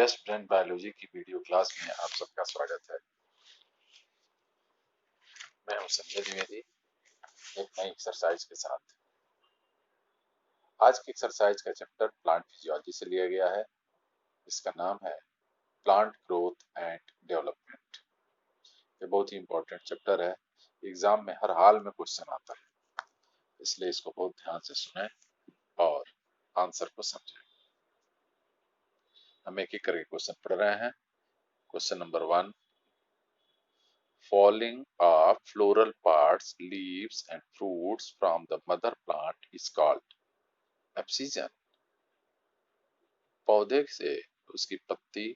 Best brain biology की video class में आप सबका स्वागत है। मैं हूं संजय द्विवेदी, एक नई एक्सरसाइज के साथ। आज की एक्सरसाइज का चैप्टर प्लांट फिजियोलॉजी से लिया गया है। इसका नाम है प्लांट ग्रोथ एंड डेवलपमेंट। ये बहुत ही इंपॉर्टेंट चैप्टर है। एग्जाम में हर हाल में क्वेश्चन आता है, इसलिए इसको बहुत ध्यान से सुने और आंसर को समझें। हम एक एक करके क्वेश्चन पढ़ रहे हैं। Question number 1, falling of floral parts, leaves and fruits from the mother plant is called abscission. पौधे से उसकी पत्ती,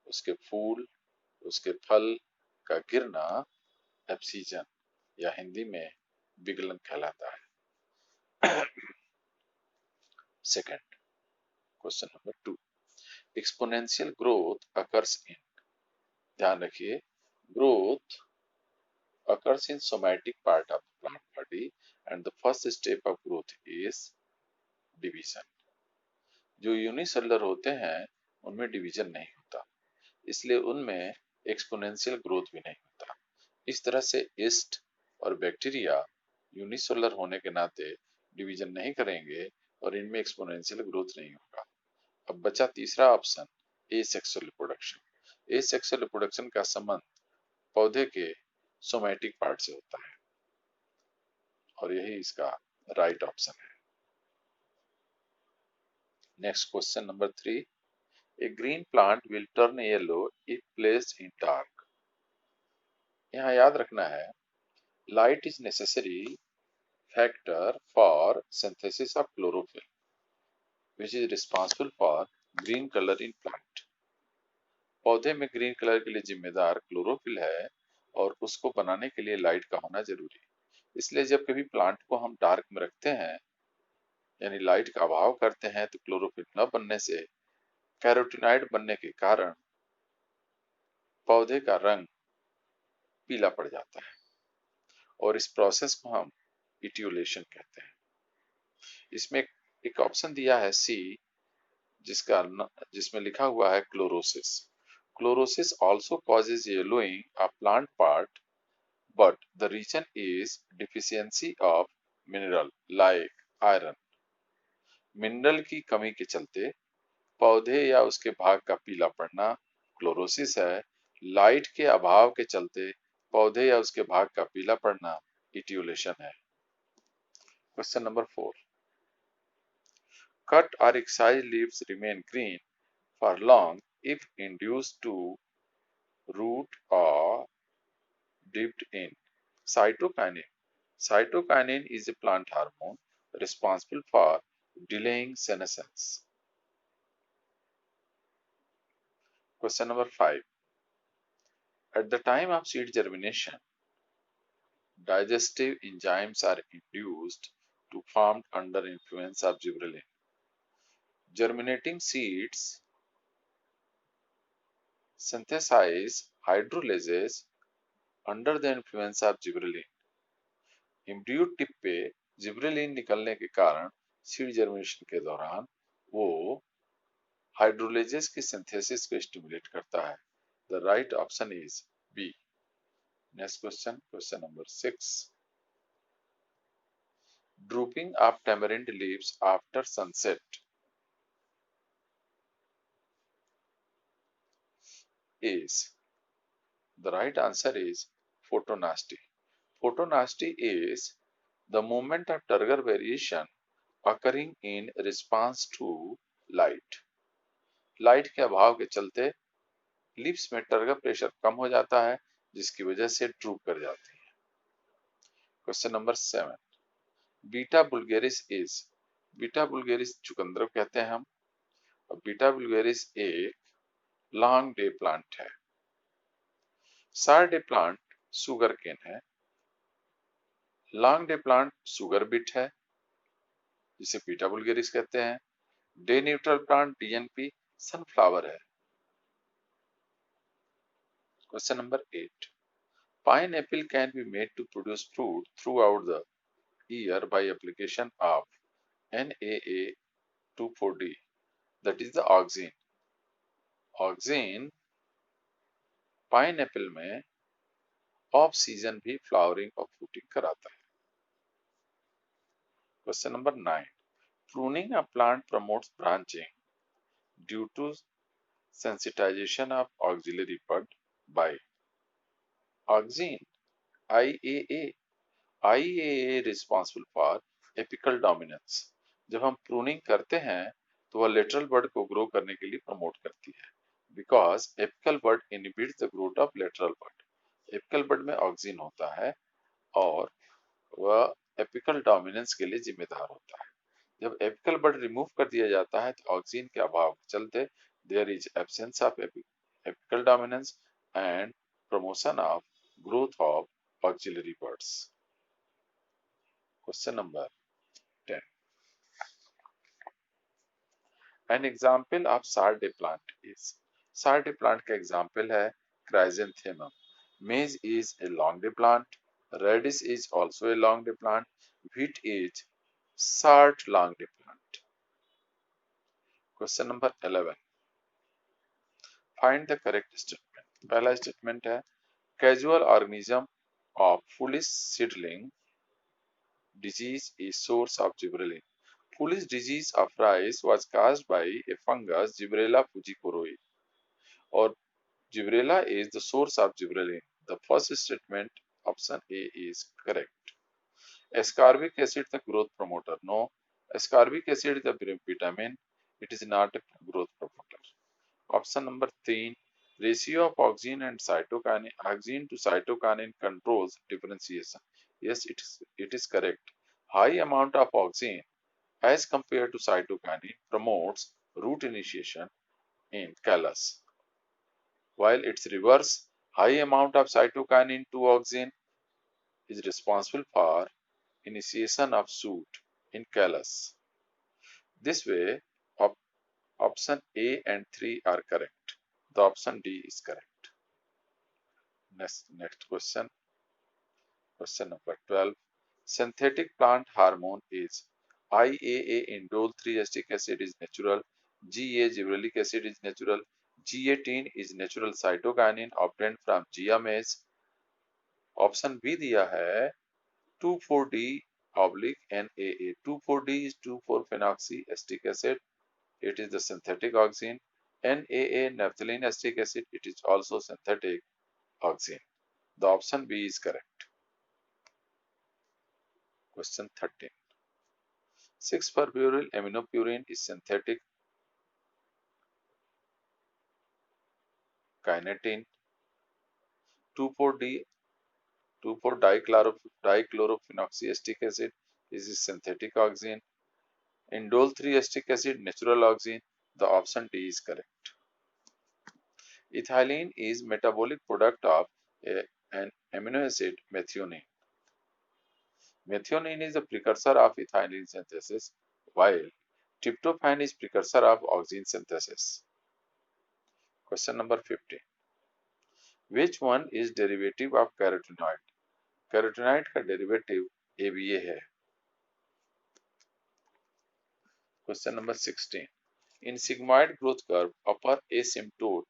उसके फूल, उसके फल का गिरना एब्सिजन या हिंदी में विगलन कहलाता है। Second, question number 2, exponential growth occurs in, ध्यान रखिए, growth occurs in somatic part of the plant body and the first step of growth is division. जो यूनिसेलुलर होते हैं उनमें डिवीजन नहीं होता, इसलिए उनमें एक्सपोनेंशियल ग्रोथ भी नहीं होता। इस तरह से यीस्ट और बैक्टीरिया यूनिसेलुलर होने के नाते डिवीजन नहीं करेंगे और इनमें एक्सपोनेंशियल ग्रोथ नहीं होगा। अब बचा तीसरा option, asexual reproduction. Asexual reproduction का संबंध पौधे के सोमैटिक पार्ट से होता है और यही इसका राइट ऑप्शन है। Next question number 3, A green plant will turn yellow if placed in dark. यहाँ याद रखना है, light is necessary factor for synthesis of chlorophyll, which is responsible for green color in plant. पौधे में green colour के लिए जिम्मेदार chlorophyll है और उसको बनाने के लिए लाइट का होना जरूरी है। इसलिए जब कभी प्लांट को हम डार्क में रखते हैं यानी लाइट का अभाव करते हैं तो क्लोरोफिल न बनने से कैरोटीनॉइड बनने के कारण पौधे का रंग पीला पड़ जाता है और इस प्रोसेस को हम इटियोलेशन कहते हैं। इसमें एक ऑप्शन दिया है सी, जिसमें लिखा हुआ है chlorosis. Chlorosis also causes yellowing a plant part, but the reason is deficiency of mineral like iron. Mineral की कमी के चलते पौधे या उसके भाग का पीला पड़ना क्लोरोसिस है। लाइट के अभाव के चलते पौधे या उसके भाग का पीला पड़ना इटियोलेशन है। Question number 4, cut or excised leaves remain green for long if induced to root or dipped in cytokinin. Cytokinin is a plant hormone responsible for delaying senescence. Question number 5, at the time of seed germination, digestive enzymes are induced to formed under influence of gibberellin. Germinating seeds synthesize hydrolases under the influence of gibberellin. इम्ब्रियोट tip पे gibberellin निकलने के कारण seed germination के दौरान वो hydrolases की synthesis को स्टिमुलेट करता है। The right option is B. Next question, question number 6, drooping of tamarind leaves after sunset is, the right answer is photonasty. Photonasty is the movement of turgor variation occurring in response to light. Light के अभाव के चलते lips में turgor pressure कम हो जाता है जिसकी वजह से ड्रूप कर जाती है। Question number 7, beta vulgaris is, beta vulgaris चुकंदर कहते हैं हम, और बीटा बुल्गेरिस एक लॉन्ग डे प्लांट है। Short day plant sugar cane है। Long day plant sugar beet है जिसे बीटा बुल्गेरिस कहते हैं। Day neutral plant DNP sunflower है। Question number 8, pineapple can be made to produce fruit throughout the year by application of NAA24D, that is the auxin. Auxin pineapple में off season भी flowering और fruiting कराता है। Question number 9, pruning a plant promotes branching due to sensitization of auxiliary bud by auxin IAA. IAA responsible for apical dominance. जब हम pruning करते हैं तो वह लेटरल बड को ग्रो करने के लिए प्रमोट करती है, because apical bud inhibits the growth of lateral bud. Apical bud में ऑक्सिन होता है और वह एपिकल डोमिनेंस के लिए जिम्मेदार होता है। जब एपिकल बड रिमूव कर दिया जाता है तो ऑक्सिन के अभाव के चलते there is absence of apical dominance and promotion of growth of axillary buds. Question number 10, an example of short day plant is. Short day plant का एग्जाम्पल है chrysanthemum. Maize is a long day plant, radish is also a long day plant, wheat is short long day plant. Question number 11, find the correct statement. पहला statement है causal organism of foolish seedling disease is source of gibberellin. Foolish disease of rice was caused by a fungus Gibberella fujikuroi, or Gibberella is the source of gibberellin. The first statement, option A, is correct. Ascorbic acid the growth promoter? No. Ascorbic acid is the vitamin. It is not a growth promoter. Option number 3, ratio of auxin and cytokinin, auxin to cytokinin controls differentiation. Yes, it is correct. High amount of auxin as compared to cytokinin promotes root initiation in callus, while its reverse, high amount of cytokinin to auxin is responsible for initiation of shoot in callus. This way, option A and 3 are correct. The option D is correct. Next question. Question number 12. Synthetic plant hormone is IAA indole 3-ester acid is natural, GA gibberellic acid is natural, G18 is natural cytokinin obtained from Gia maize. Option B दिया है 2,4-D oblique NAA. 2,4-D is 2,4-phenoxy acetic acid. It is the synthetic auxin. NAA naphthalene acetic acid. It is also synthetic auxin. The option B is correct. Question 13. 6-furfuryl aminopurine is synthetic kinetin. 2,4-D 2,4-dichlorophenoxyacetic acid is a synthetic auxin. Indole 3-ester acid natural auxin. The option D is correct. Ethylene is metabolic product of an amino acid methionine. Methionine is the precursor of ethylene synthesis, while tryptophan is precursor of auxin synthesis. Question number 15. Which one is derivative of carotenoid? Carotenoid का derivative ABA है. Question number 16. In sigmoid growth curve, upper asymptote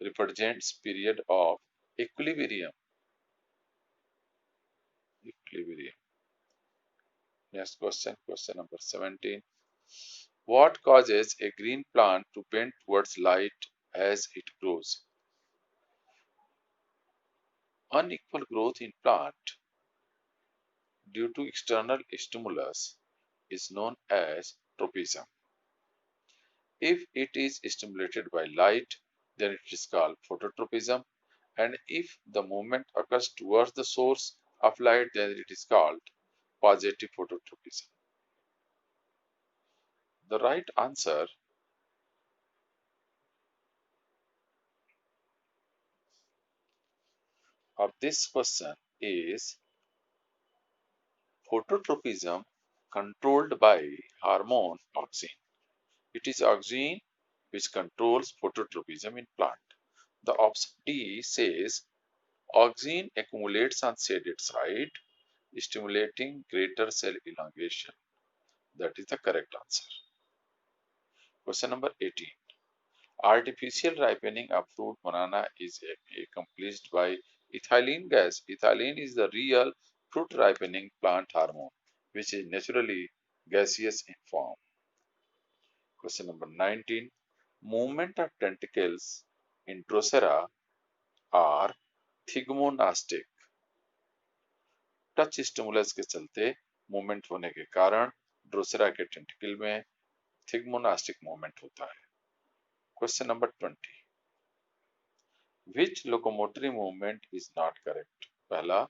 represents period of equilibrium. Next question, question number 17. What causes a green plant to bend towards light as it grows? Unequal growth in plant due to external stimulus is known as tropism. If it is stimulated by light, then it is called phototropism, and if the movement occurs towards the source of light, then it is called positive phototropism. The right answer of this question is phototropism controlled by hormone auxin. It is auxin which controls phototropism in plant. The option D says auxin accumulates on shaded side, stimulating greater cell elongation. That is the correct answer. Question number 18. Artificial ripening of fruit banana is accomplished by ethylene gas. Ethylene is the real fruit ripening plant hormone, which is naturally gaseous in form. Question number 19. Movement of tentacles in Drosera are thigmonastic. Touch stimulus के चलते movement होने के कारण Drosera के tentacle में थिग्मोनास्टिक movement होता है. Question number 20. Which locomotory movement is not correct? पहला,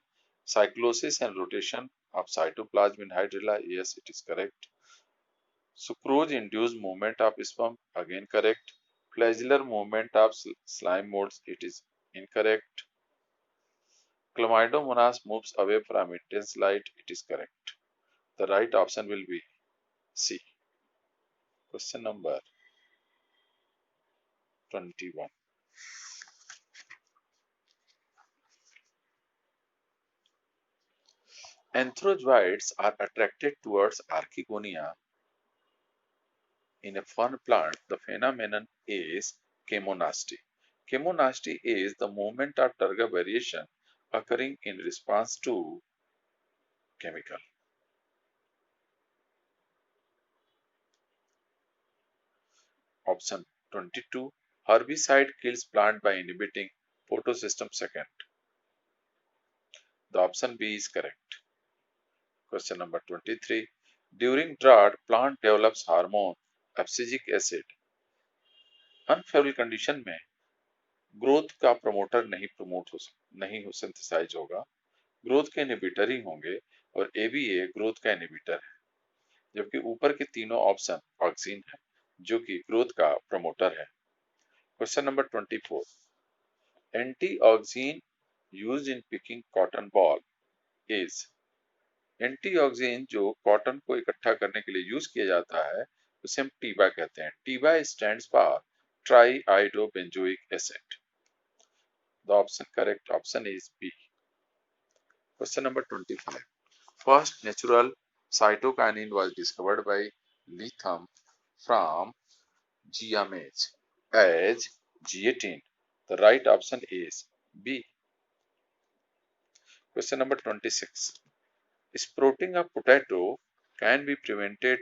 cyclosis and rotation of cytoplasm in hydrilla. Yes, it is correct. Sucrose induced movement of sperm. Again correct. Flagellar movement of slime molds. It is incorrect. Chlamydomonas moves away from intense light. It is correct. The right option will be C. Question number 21. Anthrozoids are attracted towards archegonia in a fern plant. The phenomenon is chemonasty. Chemonasty is the movement of turgor variation occurring in response to chemical. Option 22. Herbicide kills plant by inhibiting photosystem second. The option B is correct. Question number 23. During drought, plant develops hormone abscisic acid. Unfavourable condition में growth का promoter नहीं synthesize होगा, growth के inhibitor ही होंगे और ABA growth का inhibitor है, जबकि ऊपर के तीनों ऑप्शन ऑक्सीन है जो कि ग्रोथ का प्रमोटर है. Question number 24. Antiauxin used in picking cotton boll is. Antiauxin जो कॉटन को इकट्ठा करने के लिए यूज किया जाता है उसे हम टीबा कहते हैं. TIBA stands for triiodobenzoic acid. The option correct option is B. Question number 25. First natural cytokinin was discovered by Latham from Giamage as G18. The right option is B. Question number 26. Sprouting of potato can be prevented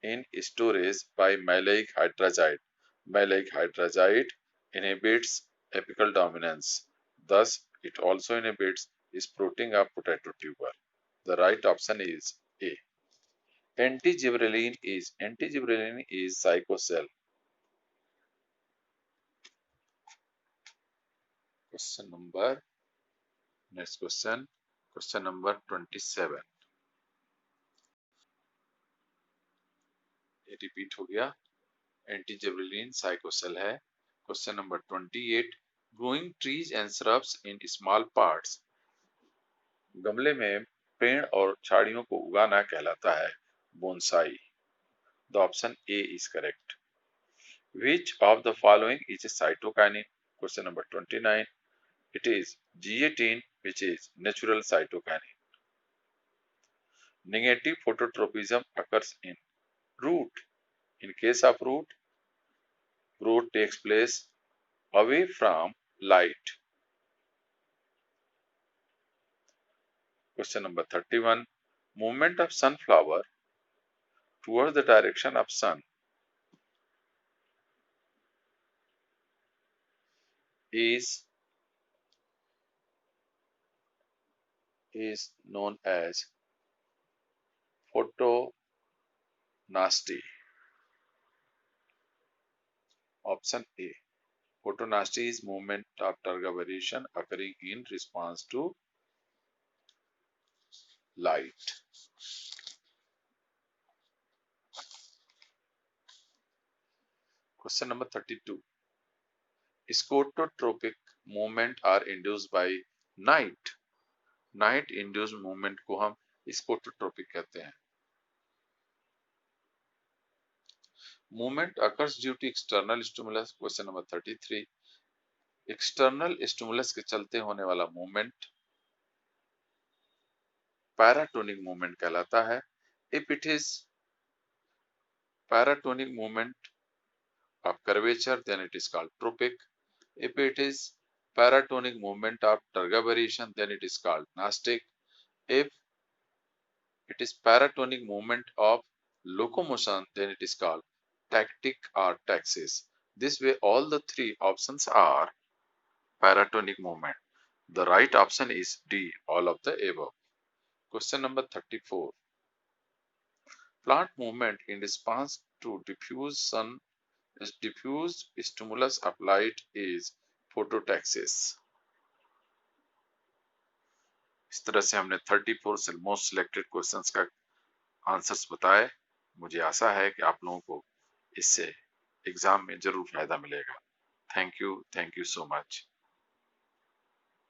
in storage by maleic hydrazide. Maleic hydrazide inhibits apical dominance. Thus, it also inhibits sprouting of potato tuber. The right option is A. Antigibberellin is psychocell. Next question number 27. ये repeat हो गया. एंटीजिबरेलिन साइकोसेल है. Question number 28. Growing trees and shrubs in small parts. गमले में पेड़ और झाड़ियों को उगाना कहलाता है bonsai. The option A is correct. Which of the following is a cytokinin? Question number 29. It is G18, which is natural cytokinin. Negative phototropism occurs in root. In case of root, growth takes place away from light. Question number 31. Movement of sunflower towards the direction of sun is known as photonasty. Option A. Photonasty is movement of turgor variation occurring in response to light. Question number 32. Scototropic movement are induced by night. Night induced movement को हम scototropic कहते हैं. Movement occurs due to external stimulus. Question number 33. External stimulus के चलते होने वाला movement paratonic movement कहलाता है. If it is paratonic movement of curvature, then it is called tropic. If it is paratonic movement of turgor then it is called nastic. If it is paratonic movement of locomotion, then it is called tactic or taxis. This way, all the three options are paratonic movement. The right option is D, all of the above. Question number 34. Plant movement in response to diffuse stimulus of light is phototaxis. इस तरह से हमने 34 से most selected questions का answers बताए। मुझे आशा है कि आप लोगों को इससे एग्जाम में जरूर फायदा मिलेगा। Thank you so much.